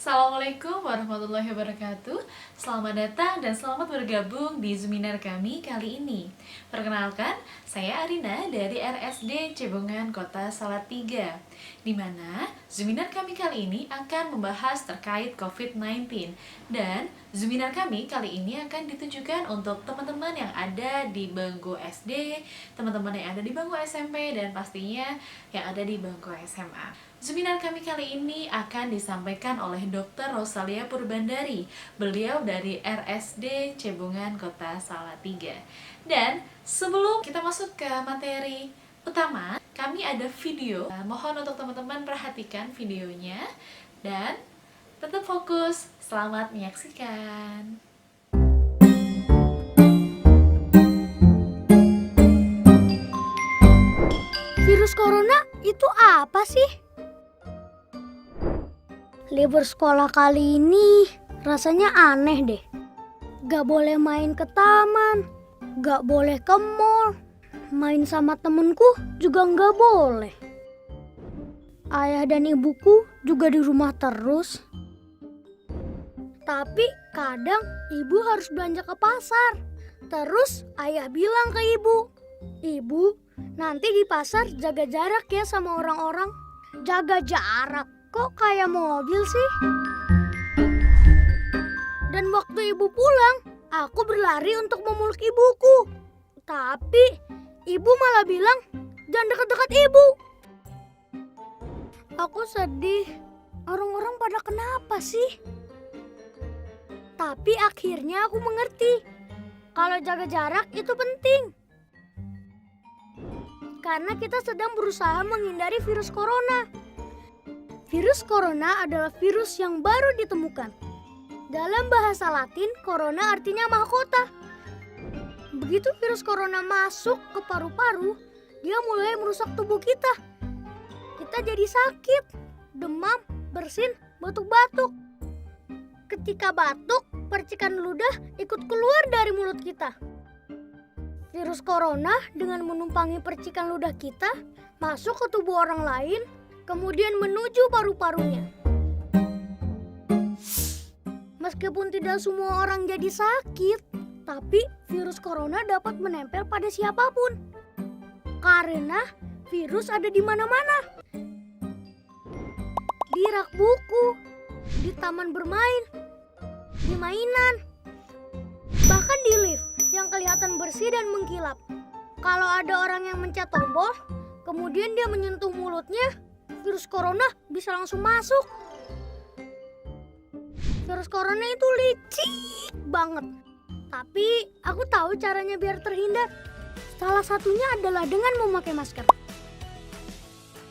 Assalamualaikum warahmatullahi wabarakatuh. Selamat datang dan selamat bergabung di Zoominar kami kali ini. Perkenalkan, saya Arina dari RSD Cebongan Kota Salatiga, di mana Zoominar kami kali ini akan membahas terkait COVID-19. Dan Zoominar kami kali ini akan ditujukan untuk teman-teman yang ada di bangku SD, teman-teman yang ada di bangku SMP, dan pastinya yang ada di bangku SMA. Seminar kami kali ini akan disampaikan oleh Dr. Rosalia Purbandari. Beliau dari RSD Cebongan Kota Salatiga. Dan sebelum kita masuk ke materi utama, kami ada video. Mohon untuk teman-teman perhatikan videonya dan tetap fokus. Selamat menyaksikan. Virus corona itu apa sih? Libur sekolah kali ini rasanya aneh deh. Gak boleh main ke taman, gak boleh ke mall, main sama temenku juga gak boleh. Ayah dan ibuku juga di rumah terus. Tapi kadang ibu harus belanja ke pasar. Terus ayah bilang ke ibu, "Ibu, nanti di pasar jaga jarak ya sama orang-orang." Jaga jarak? Kok kayak mobil sih? Dan waktu ibu pulang, aku berlari untuk memeluk ibuku. Tapi ibu malah bilang, "Jangan dekat-dekat ibu." Aku sedih. Orang-orang pada kenapa sih? Tapi akhirnya aku mengerti. Kalau jaga jarak itu penting. Karena kita sedang berusaha menghindari virus corona. Virus corona adalah virus yang baru ditemukan. Dalam bahasa Latin, corona artinya mahkota. Begitu virus corona masuk ke paru-paru, dia mulai merusak tubuh kita. Kita jadi sakit, demam, bersin, batuk-batuk. Ketika batuk, percikan ludah ikut keluar dari mulut kita. Virus corona dengan menumpangi percikan ludah kita masuk ke tubuh orang lain, kemudian menuju paru-parunya. Meskipun tidak semua orang jadi sakit, tapi virus corona dapat menempel pada siapapun. Karena virus ada di mana-mana. Di rak buku, di taman bermain, di mainan, bahkan di lift yang kelihatan bersih dan mengkilap. Kalau ada orang yang mencet tombol, kemudian dia menyentuh mulutnya, virus corona bisa langsung masuk. Virus corona itu licik banget. Tapi aku tahu caranya biar terhindar. Salah satunya adalah dengan memakai masker.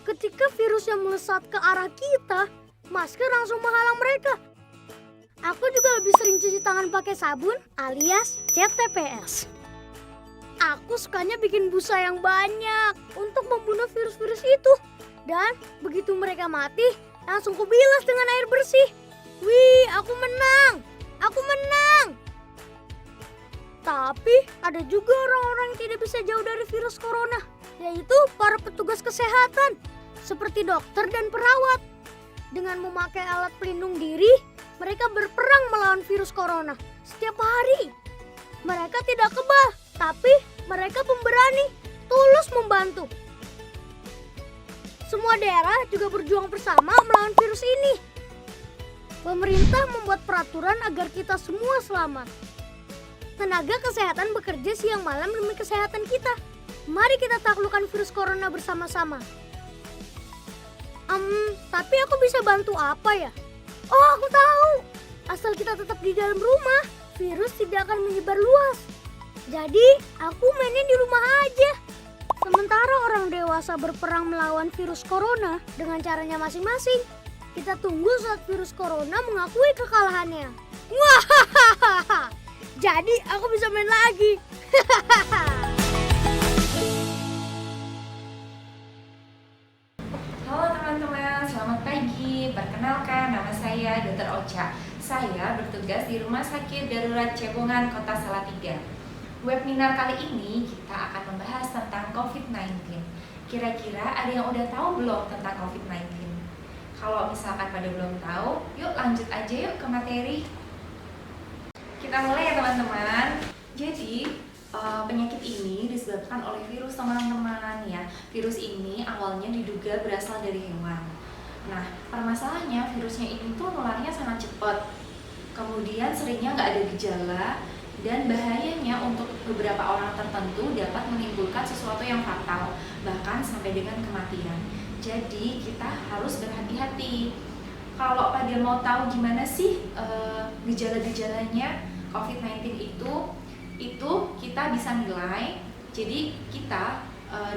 Ketika virusnya melesat ke arah kita, masker langsung menghalang mereka. Aku juga lebih sering cuci tangan pakai sabun alias CTPS. Aku sukanya bikin busa yang banyak untuk membunuh virus-virus itu. Dan begitu mereka mati, langsung kubilas dengan air bersih. Wih, aku menang! Aku menang! Tapi ada juga orang-orang yang tidak bisa jauh dari virus corona, yaitu para petugas kesehatan, seperti dokter dan perawat. Dengan memakai alat pelindung diri, mereka berperang melawan virus corona setiap hari. Mereka tidak kebal, tapi mereka pemberani, tulus membantu. Semua daerah juga berjuang bersama melawan virus ini. Pemerintah membuat peraturan agar kita semua selamat. Tenaga kesehatan bekerja siang malam demi kesehatan kita. Mari kita taklukkan virus corona bersama-sama. Tapi aku bisa bantu apa ya? Oh, aku tahu. Asal kita tetap di dalam rumah, virus tidak akan menyebar luas. Jadi, aku mainnya di rumah aja. Sementara orang dewasa berperang melawan virus corona dengan caranya masing-masing. Kita tunggu saat virus corona mengakui kekalahannya. Wah, jadi aku bisa main lagi. Halo teman-teman, selamat pagi. Perkenalkan, nama saya Dr. Ocha. Saya bertugas di Rumah Sakit Darurat Cebongan Kota Salatiga. Webinar kali ini kita akan membahas tentang COVID-19. Kira-kira ada yang udah tahu belum tentang COVID-19? Kalau misalkan pada belum tahu, yuk lanjut aja yuk ke materi. Kita mulai ya teman-teman. Jadi penyakit ini disebabkan oleh virus teman-teman ya. Virus ini awalnya diduga berasal dari hewan. Nah, permasalahannya virusnya ini tuh nularnya sangat cepat. Kemudian seringnya nggak ada gejala, dan bahayanya untuk beberapa orang tertentu dapat menimbulkan sesuatu yang fatal, bahkan sampai dengan kematian. Jadi kita harus berhati-hati. Kalau pada mau tahu gimana sih gejala-gejalanya COVID-19 itu kita bisa nilai. Jadi kita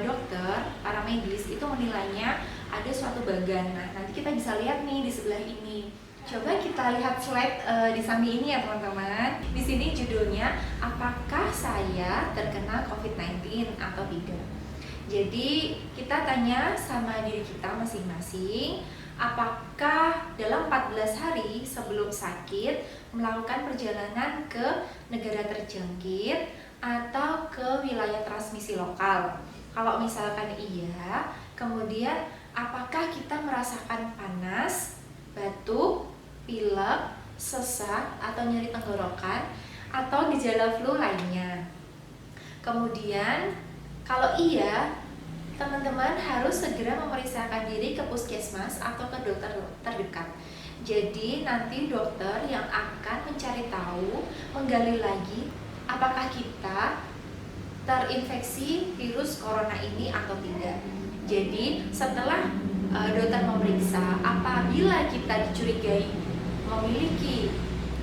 dokter, para medis itu menilainya ada suatu bagan. Nah, nanti kita bisa lihat nih di sebelah ini. Coba kita lihat slide di samping ini ya teman-teman. Di sini judulnya, apakah saya terkena COVID-19 atau tidak? Jadi kita tanya sama diri kita masing-masing, apakah dalam 14 hari sebelum sakit melakukan perjalanan ke negara terjangkit atau ke wilayah transmisi lokal? Kalau misalkan iya, kemudian apakah kita merasakan panas, batuk, pilek, sesak, atau nyeri tenggorokan, atau gejala flu lainnya? Kemudian, kalau iya, teman-teman harus segera memeriksakan diri ke puskesmas atau ke dokter terdekat. Jadi nanti dokter yang akan mencari tahu, menggali lagi apakah kita terinfeksi virus corona ini atau tidak. Jadi setelah dokter memeriksa, apabila kita dicurigai memiliki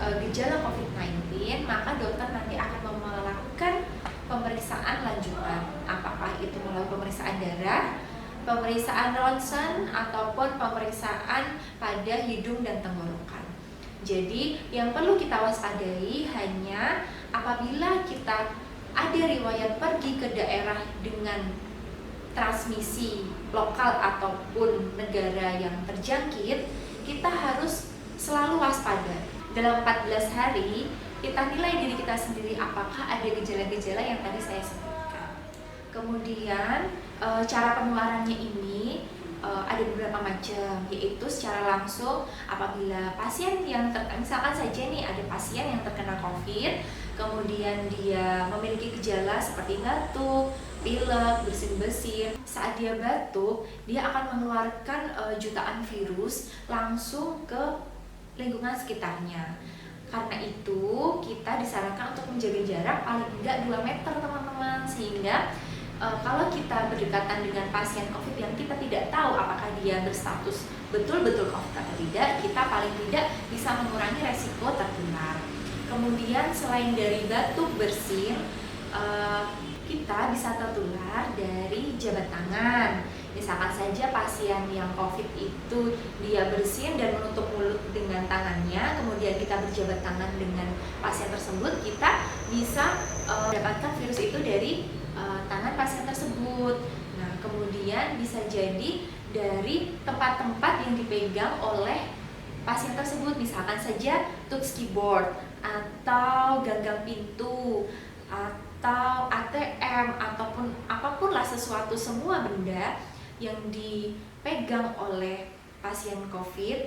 gejala COVID-19, maka dokter nanti akan melakukan pemeriksaan lanjutan. Apakah itu melalui pemeriksaan darah, pemeriksaan ronsen, ataupun pemeriksaan pada hidung dan tenggorokan. Jadi yang perlu kita waspadai hanya apabila kita ada riwayat pergi ke daerah dengan transmisi lokal ataupun negara yang terjangkit, kita harus selalu waspada. Dalam 14 hari, kita nilai diri kita sendiri apakah ada gejala-gejala yang tadi saya sebutkan. Kemudian, cara penularannya ini ada beberapa macam, yaitu secara langsung apabila pasien yang misalkan saja nih ada pasien yang terkena COVID, kemudian dia memiliki gejala seperti batuk, pilek, bersin-bersin. Saat dia batuk, dia akan mengeluarkan jutaan virus langsung ke lingkungan sekitarnya. Karena itu, kita disarankan untuk menjaga jarak paling tidak 2 meter teman-teman, sehingga kalau kita berdekatan dengan pasien COVID yang kita tidak tahu apakah dia berstatus betul-betul COVID atau tidak, kita paling tidak bisa mengurangi resiko tertular. Kemudian selain dari batuk, bersin, kita bisa tertular dari jabat tangan. Misalkan saja pasien yang COVID itu dia bersin dan menutup mulut dengan tangannya, kemudian kita berjabat tangan dengan pasien tersebut, kita bisa mendapatkan virus itu dari tangan pasien tersebut. Nah, kemudian bisa jadi dari tempat-tempat yang dipegang oleh pasien tersebut, misalkan saja touch keyboard atau gagang pintu atau ATM ataupun apapun lah, sesuatu, semua benda yang dipegang oleh pasien COVID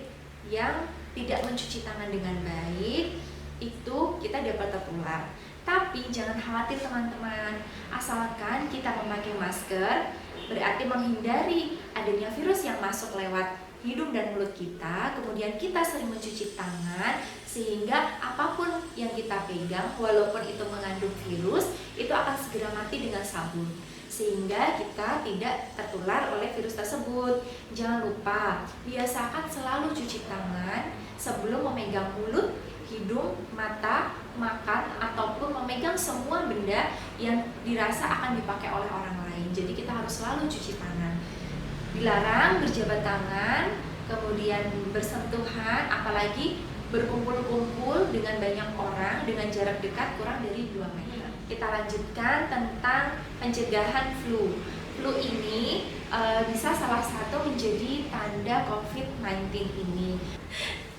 yang tidak mencuci tangan dengan baik, itu kita dapat tertular. Tapi jangan khawatir teman-teman, asalkan kita memakai masker, berarti menghindari adanya virus yang masuk lewat hidung dan mulut kita, kemudian kita sering mencuci tangan, sehingga apapun yang kita pegang, walaupun itu mengandung virus, itu akan segera mati dengan sabun, sehingga kita tidak tertular oleh virus tersebut. Jangan lupa, biasakan selalu cuci tangan sebelum memegang mulut, hidung, mata, makan, ataupun memegang semua benda yang dirasa akan dipakai oleh orang lain. Jadi kita harus selalu cuci tangan. Dilarang berjabat tangan, kemudian bersentuhan, apalagi berkumpul-kumpul dengan banyak orang dengan jarak dekat kurang dari 2 meter. Kita lanjutkan tentang pencegahan flu. Flu ini bisa salah satu menjadi tanda COVID-19 ini.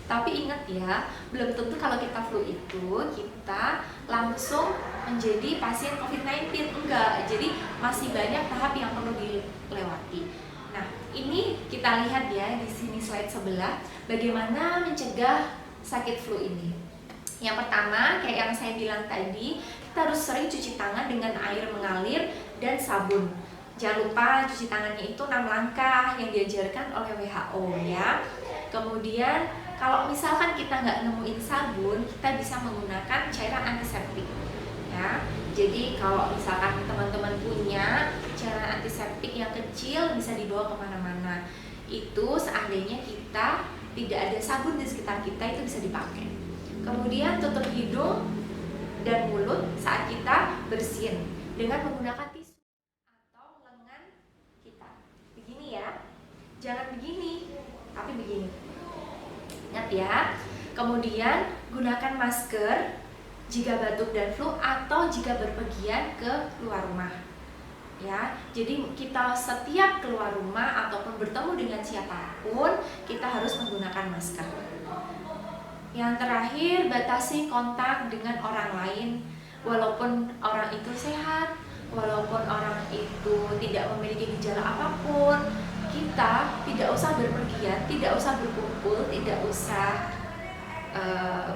Tapi ingat ya, belum tentu kalau kita flu itu kita langsung menjadi pasien COVID-19, enggak. Jadi masih banyak tahap yang perlu dilewati. Nah, ini kita lihat ya di sini slide sebelah, bagaimana mencegah sakit flu ini. Yang pertama, kayak yang saya bilang tadi, kita harus sering cuci tangan dengan air mengalir dan sabun. Jangan lupa cuci tangannya itu 6 langkah yang diajarkan oleh WHO ya. Kemudian kalau misalkan kita nggak nemuin sabun, kita bisa menggunakan cairan antiseptik ya. Jadi kalau misalkan teman-teman punya cairan antiseptik yang kecil, bisa dibawa kemana-mana. Itu seandainya kita tidak ada sabun di sekitar kita, itu bisa dipakai. Kemudian tutup hidung dan mulut saat kita bersin dengan menggunakan tisu atau lengan kita. Begini ya, jangan begini, tapi begini. Ingat ya. Kemudian gunakan masker jika batuk dan flu atau jika berpergian ke luar rumah. Ya, jadi kita setiap keluar rumah ataupun bertemu dengan siapapun, kita harus menggunakan masker. Yang terakhir, batasi kontak dengan orang lain. Walaupun orang itu sehat, walaupun orang itu tidak memiliki gejala apapun, kita tidak usah berpergian, tidak usah berkumpul, tidak usah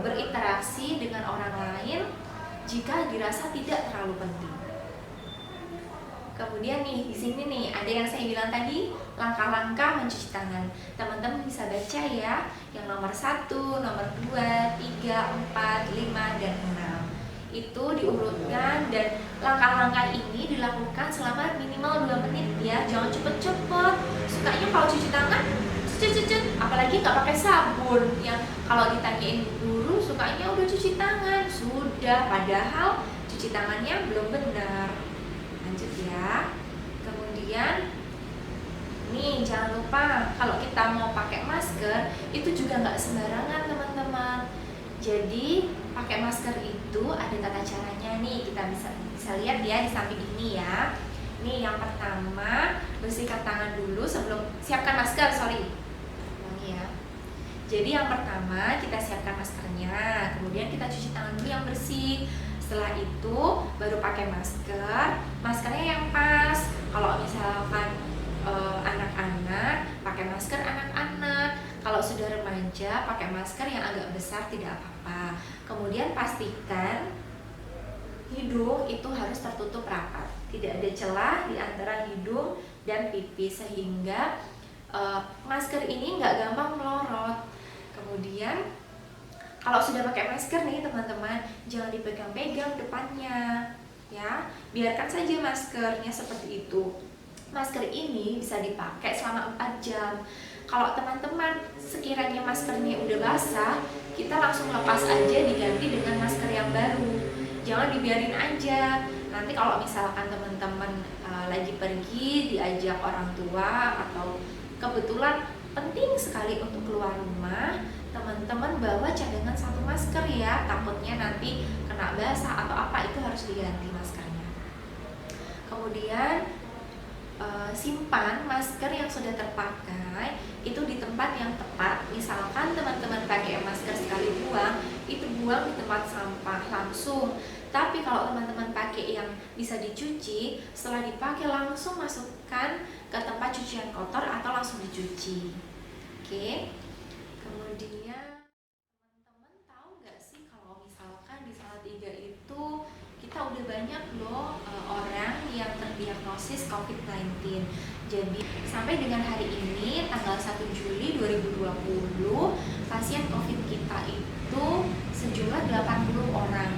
berinteraksi dengan orang lain jika dirasa tidak terlalu penting. Kemudian nih, di sini nih ada yang saya bilang tadi, langkah-langkah mencuci tangan. Teman-teman bisa baca ya, yang nomor 1, nomor 2, 3, 4, 5, dan 6. Itu diurutkan dan langkah-langkah ini dilakukan selama minimal 2 menit ya. Jangan cepet-cepet. Sukanya kalau cuci tangan cet, apalagi nggak pakai sabun, yang kalau ditanyain guru sukanya udah cuci tangan, sudah, padahal cuci tangannya belum benar. Lanjut ya. Kemudian nih jangan lupa kalau kita mau pakai masker itu juga nggak sembarangan teman-teman. Jadi pakai masker itu ada tata caranya nih, kita bisa lihat ya di samping ini ya. Nih yang pertama, bersihkan tangan dulu sebelum siapkan masker, ya. Jadi yang pertama kita siapkan maskernya, kemudian kita cuci tangan dulu yang bersih. Setelah itu baru pakai masker, maskernya yang pas. Kalau misalkan anak-anak, pakai masker anak-anak. Kalau sudah remaja, pakai masker yang agak besar tidak apa-apa. Kemudian pastikan hidung itu harus tertutup rapat, tidak ada celah di antara hidung dan pipi sehingga masker ini nggak gampang melorot. Kemudian kalau sudah pakai masker nih teman-teman, jangan dipegang-pegang depannya ya, biarkan saja maskernya seperti itu. Masker ini bisa dipakai selama 4 jam. Kalau teman-teman sekiranya maskernya udah basah, kita langsung lepas aja, diganti dengan masker yang baru. Jangan dibiarin aja. Nanti kalau misalkan teman-teman lagi pergi, diajak orang tua atau kebetulan penting sekali untuk keluar rumah, teman-teman bawa cadangan 1 masker ya, takutnya nanti kena basah atau apa, itu harus diganti maskernya. Kemudian simpan masker yang sudah terpakai itu di tempat yang tepat. Misalkan teman-teman pakai masker sekali buang, itu buang di tempat sampah langsung. Tapi kalau teman-teman pakai yang bisa dicuci, setelah dipakai langsung masukkan ke tempat cucian kotor atau langsung dicuci. Oke. Kemudian teman-teman tahu nggak sih kalau misalkan di Salatiga itu kita udah banyak loh orang yang terdiagnosis COVID-19. Jadi sampai dengan hari ini tanggal 1 Juli 2020 pasien COVID kita itu sejumlah 80 orang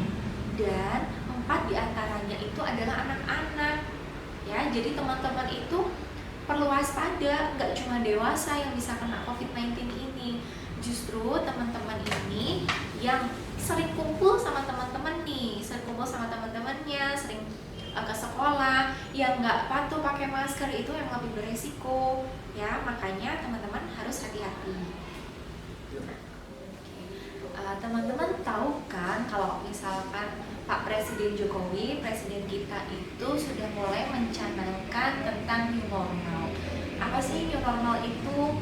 dan 4 diantaranya itu adalah anak-anak ya. Jadi teman-teman itu perlu waspada, nggak cuma dewasa yang bisa kena COVID-19 ini. Justru teman-teman ini yang sering kumpul sama teman-teman nih, sering kumpul sama teman-temannya, sering ke sekolah, yang nggak patuh pakai masker itu yang lebih beresiko ya. Makanya teman-teman harus hati-hati. Teman-teman tahu kan kalau misalkan Pak Presiden Jokowi, presiden kita itu sudah mulai mencanangkan tentang new normal. Apa sih new normal itu?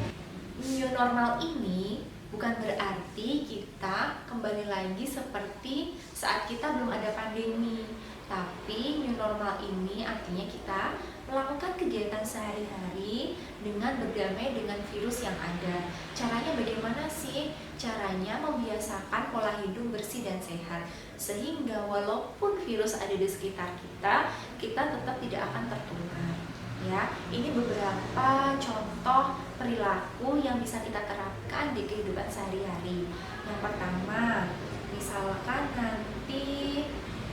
New normal ini bukan berarti kita kembali lagi seperti saat kita belum ada pandemi. Tapi new normal ini artinya kita melakukan kegiatan sehari-hari dengan berdamai dengan virus yang ada. Caranya bagaimana sih? Caranya membiasakan pola hidup bersih dan sehat, sehingga walaupun virus ada di sekitar kita, kita tetap tidak akan tertular. Ya, ini beberapa contoh perilaku yang bisa kita terapkan di kehidupan sehari-hari. Yang pertama, misalkan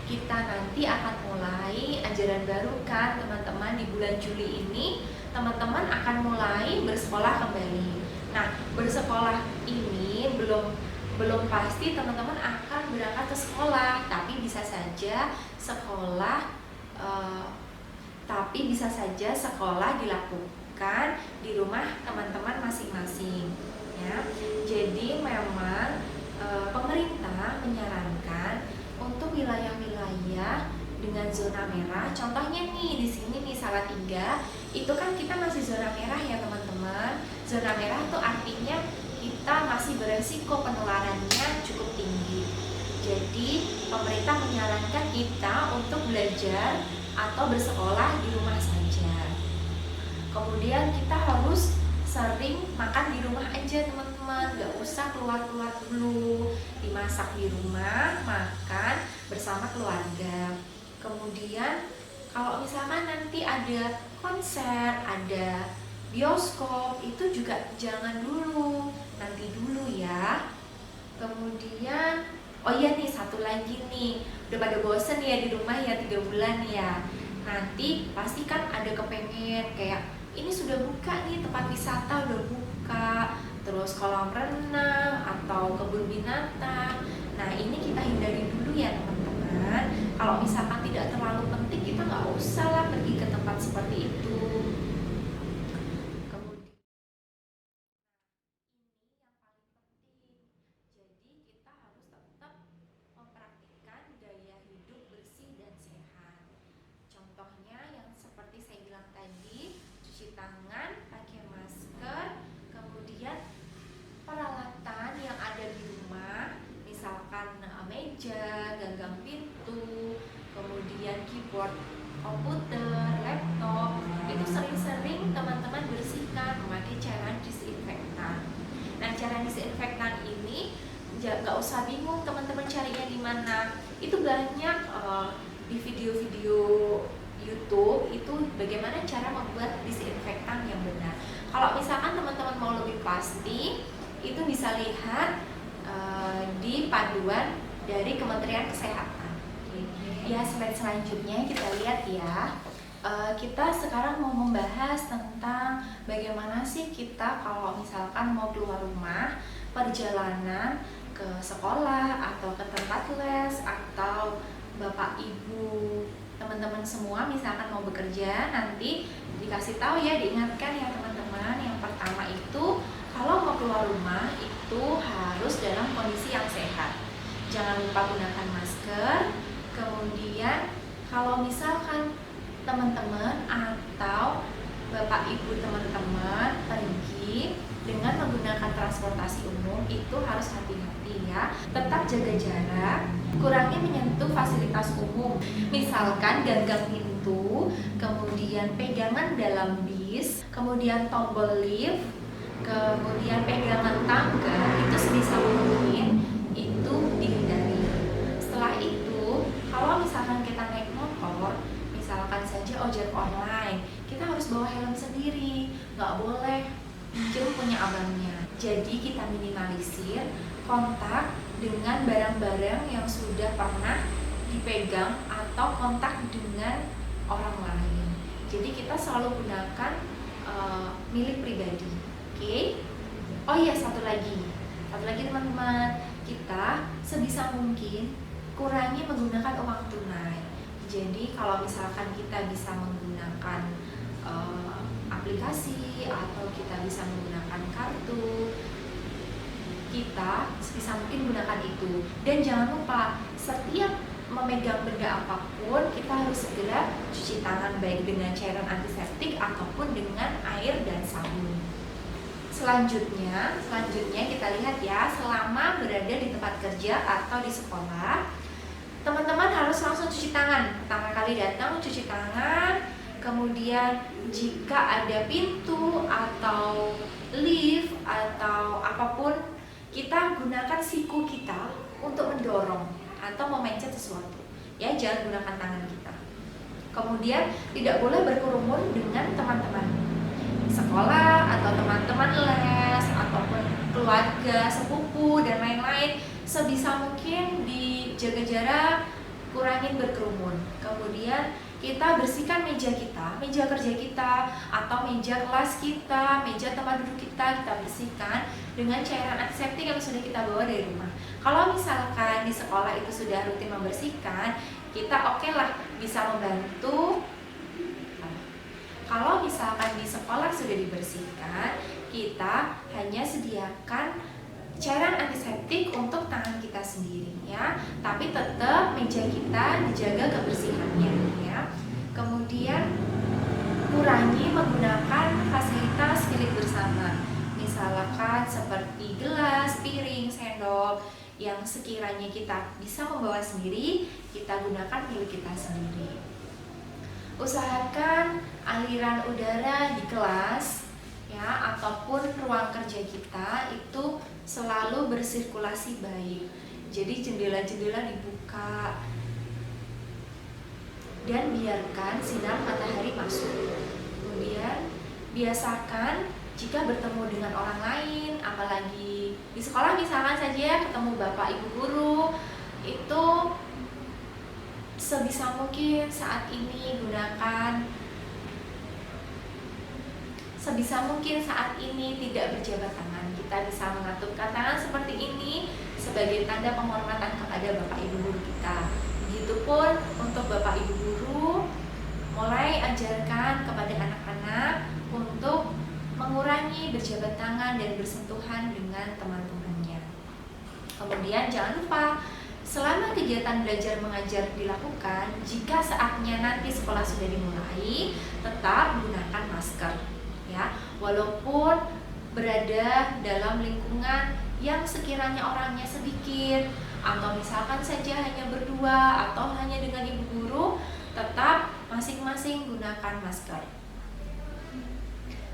kita nanti akan mulai ajaran baru kan teman-teman, di bulan Juli ini teman-teman akan mulai bersekolah kembali. Nah, bersekolah ini belum pasti teman-teman akan berangkat ke sekolah, tapi bisa saja sekolah dilakukan di rumah teman-teman masing-masing ya. Jadi memang pemerintah menyarankan untuk wilayah-wilayah dengan zona merah. Contohnya nih di sini nih Salatiga, itu kan kita masih zona merah ya teman-teman. Zona merah itu artinya kita masih beresiko penularannya cukup tinggi. Jadi pemerintah menyarankan kita untuk belajar atau bersekolah di rumah saja. Kemudian kita harus sering makan di rumah aja teman-teman, gak usah keluar-keluar dulu, dimasak di rumah, makan bersama keluarga. Kemudian kalau misalkan nanti ada konser, ada bioskop, itu juga jangan dulu, nanti dulu ya. Kemudian oh iya nih, satu lagi nih, udah pada bosen ya di rumah ya 3 bulan ya. Nanti pasti kan ada kepengen kayak ini sudah buka nih, tempat wisata udah buka, terus kolam renang atau kebun binatang. Nah ini kita hindari dulu ya teman-teman. Kalau misalkan tidak terlalu penting, kita nggak usah lah pergi ke tempat seperti itu. Kemudian ini yang paling penting. Jadi kita harus tetap mempraktikkan gaya hidup bersih dan sehat. Contohnya yang seperti saya bilang tadi, cuci tangan, pakai masker, kemudian peralatan yang ada di rumah, misalkan meja, gagang pintu, kemudian keyboard komputer, laptop, itu sering-sering teman-teman bersihkan memakai cairan disinfektan. Nah, cairan disinfektan ini nggak usah bingung teman-teman carinya di mana. Itu banyak di video-video YouTube itu bagaimana cara membuat disinfektan yang benar. Kalau misalkan teman-teman mau lebih pasti, itu bisa lihat di panduan dari Kementerian Kesehatan. Ya, slide selanjutnya kita lihat ya. Kita sekarang mau membahas tentang bagaimana sih kita kalau misalkan mau keluar rumah, perjalanan ke sekolah atau ke tempat les, atau bapak ibu teman-teman semua misalkan mau bekerja, nanti dikasih tahu ya, diingatkan ya teman-teman. Yang pertama itu kalau mau keluar rumah itu harus dalam kondisi yang sehat, jangan lupa gunakan masker. Kemudian kalau misalkan teman-teman atau bapak ibu teman-teman pergi dengan menggunakan transportasi umum, itu harus hati-hati ya, tetap jaga jarak, kurangi menyentuh fasilitas umum, misalkan gagang pintu, kemudian pegangan dalam bis, kemudian tombol lift, kemudian pegangan tangga, itu sebisa mungkin itu dihindari. Setelah itu, kalau misalkan kita naik motor, misalkan saja ojek online, kita harus bawa helm sendiri, nggak boleh pinjam punya abangnya. Jadi kita minimalisir kontak dengan barang-barang yang sudah pernah dipegang atau kontak dengan orang lain. Jadi kita selalu gunakan milik pribadi. Oke? Oh iya, satu lagi teman-teman, kita sebisa mungkin kurangi menggunakan uang tunai. Jadi kalau misalkan kita bisa menggunakan aplikasi atau kita bisa menggunakan kartu, kita sebisa mungkin gunakan itu. Dan jangan lupa, setiap memegang benda apapun kita harus segera cuci tangan, baik dengan cairan antiseptik ataupun dengan air dan sabun. Selanjutnya kita lihat ya, selama berada di tempat kerja atau di sekolah, teman-teman harus langsung cuci tangan. Pertama kali datang cuci tangan, kemudian jika ada pintu atau lift atau apapun, kita gunakan siku kita untuk mendorong atau memencet sesuatu. Ya, jangan gunakan tangan kita. Kemudian tidak boleh berkerumun dengan teman-teman sekolah atau teman-teman les ataupun keluarga, sepupu dan lain-lain. Sebisa mungkin dijaga jarak, kurangin berkerumun. Kemudian kita bersihkan meja kita, meja kerja kita atau meja kelas kita, meja tempat duduk kita bersihkan dengan cairan antiseptik yang sudah kita bawa dari rumah. Kalau misalkan di sekolah itu sudah rutin membersihkan, kita oke lah bisa membantu. Kalau misalkan di sekolah sudah dibersihkan, kita hanya sediakan cairan antiseptik untuk tangan kita sendiri ya, tapi tetap meja kita dijaga kebersihannya ya. Kemudian kurangi menggunakan fasilitas milik bersama, misalkan seperti gelas, piring, sendok yang sekiranya kita bisa membawa sendiri, kita gunakan milik kita sendiri. Usahakan aliran udara di kelas ya ataupun ruang kerja kita itu selalu bersirkulasi baik. Jadi jendela-jendela dibuka dan biarkan sinar matahari masuk. Kemudian biasakan jika bertemu dengan orang lain, apalagi di sekolah misalkan saja ketemu bapak ibu guru, itu sebisa mungkin saat ini tidak berjabat tangan. Kita bisa mengatupkan tangan seperti ini sebagai tanda penghormatan kepada bapak ibu guru kita. Begitupun untuk bapak ibu guru, mulai ajarkan kepada anak-anak untuk mengurangi berjabat tangan dan bersentuhan dengan teman-temannya. Kemudian jangan lupa, selama kegiatan belajar mengajar dilakukan, jika saatnya nanti sekolah sudah dimulai, tetap gunakan masker ya, walaupun berada dalam lingkungan yang sekiranya orangnya sedikit atau misalkan saja hanya berdua atau hanya dengan ibu guru, tetap masing-masing gunakan masker.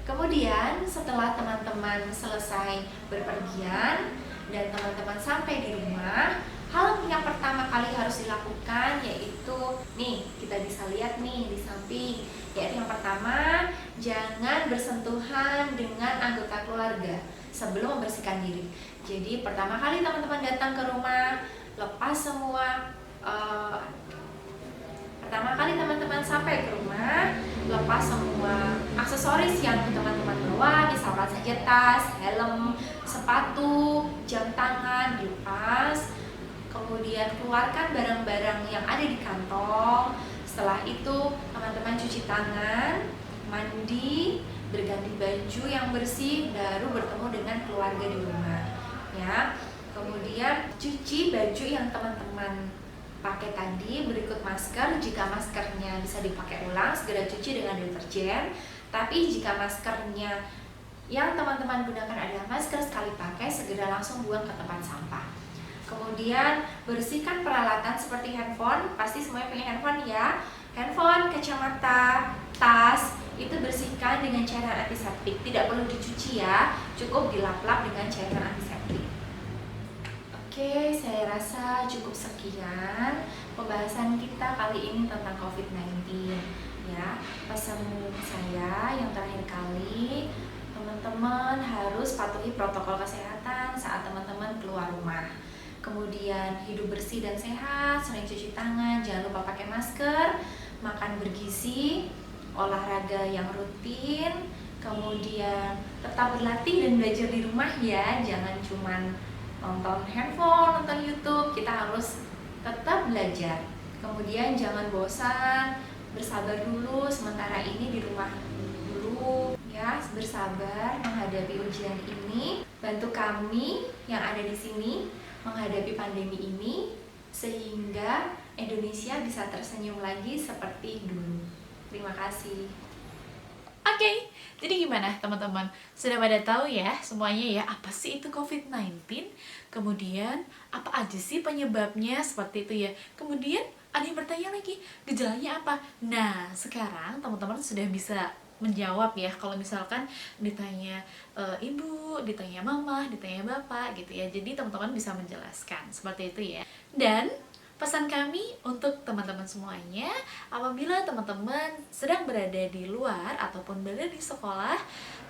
Kemudian setelah teman-teman selesai berpergian dan teman-teman sampai di rumah, hal yang pertama kali harus dilakukan yaitu, nih kita bisa lihat nih di samping, yaitu yang pertama, jangan bersentuhan dengan anggota keluarga sebelum membersihkan diri. Jadi pertama kali teman-teman datang ke rumah, lepas semua pertama kali teman-teman sampai ke rumah, lepas semua aksesoris yang teman-teman bawa, misalkan saja tas, helm, sepatu, jam tangan dilepas. Kemudian keluarkan barang-barang yang ada di kantong. Setelah itu teman-teman cuci tangan, mandi, berganti baju yang bersih, baru bertemu dengan keluarga di rumah ya. Kemudian cuci baju yang teman-teman pakai tadi, berikut masker. Jika maskernya bisa dipakai ulang, segera cuci dengan deterjen. Tapi jika maskernya yang teman-teman gunakan adalah masker sekali pakai, segera langsung buang ke tempat sampah. Kemudian bersihkan peralatan seperti handphone, pasti semuanya punya handphone ya. Handphone, kacamata, tas, itu bersihkan dengan cairan antiseptik. Tidak perlu dicuci ya, cukup dilap-lap dengan cairan antiseptik. Oke, saya rasa cukup sekian pembahasan kita kali ini tentang COVID-19 ya. Pesan saya yang terakhir kali, teman-teman harus patuhi protokol kesehatan saat teman-teman keluar rumah. Kemudian hidup bersih dan sehat, sering cuci tangan, jangan lupa pakai masker, makan bergizi, olahraga yang rutin, kemudian tetap berlatih dan belajar di rumah ya, jangan cuman nonton handphone, nonton YouTube, kita harus tetap belajar. Kemudian jangan bosan, bersabar dulu sementara ini di rumah dulu ya, bersabar menghadapi ujian ini. Bantu kami yang ada di sini menghadapi pandemi ini sehingga Indonesia bisa tersenyum lagi seperti dulu. Terima kasih. Oke, jadi gimana teman-teman? Sudah pada tahu ya semuanya ya, apa sih itu COVID-19? Kemudian apa aja sih penyebabnya seperti itu ya? Kemudian ada yang bertanya lagi, gejalanya apa? Nah, sekarang teman-teman sudah bisa menjawab ya kalau misalkan ditanya ibu, ditanya mama, ditanya bapak gitu ya. Jadi teman-teman bisa menjelaskan seperti itu ya. Dan pesan kami untuk teman-teman semuanya, apabila teman-teman sedang berada di luar ataupun berada di sekolah,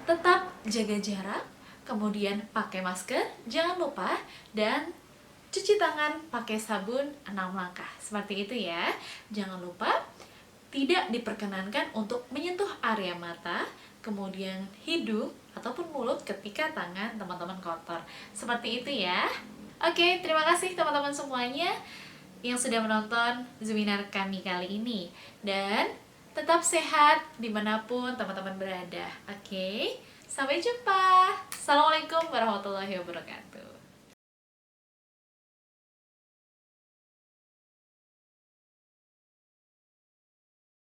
tetap jaga jarak, kemudian pakai masker, jangan lupa, dan cuci tangan pakai sabun 6 langkah. Seperti itu ya. Jangan lupa tidak diperkenankan untuk menyentuh area mata, kemudian hidung ataupun mulut ketika tangan teman-teman kotor. Seperti itu ya. Oke, terima kasih teman-teman semuanya yang sudah menonton Zoominar kami kali ini. Dan tetap sehat dimanapun teman-teman berada. Oke, sampai jumpa. Assalamualaikum warahmatullahi wabarakatuh.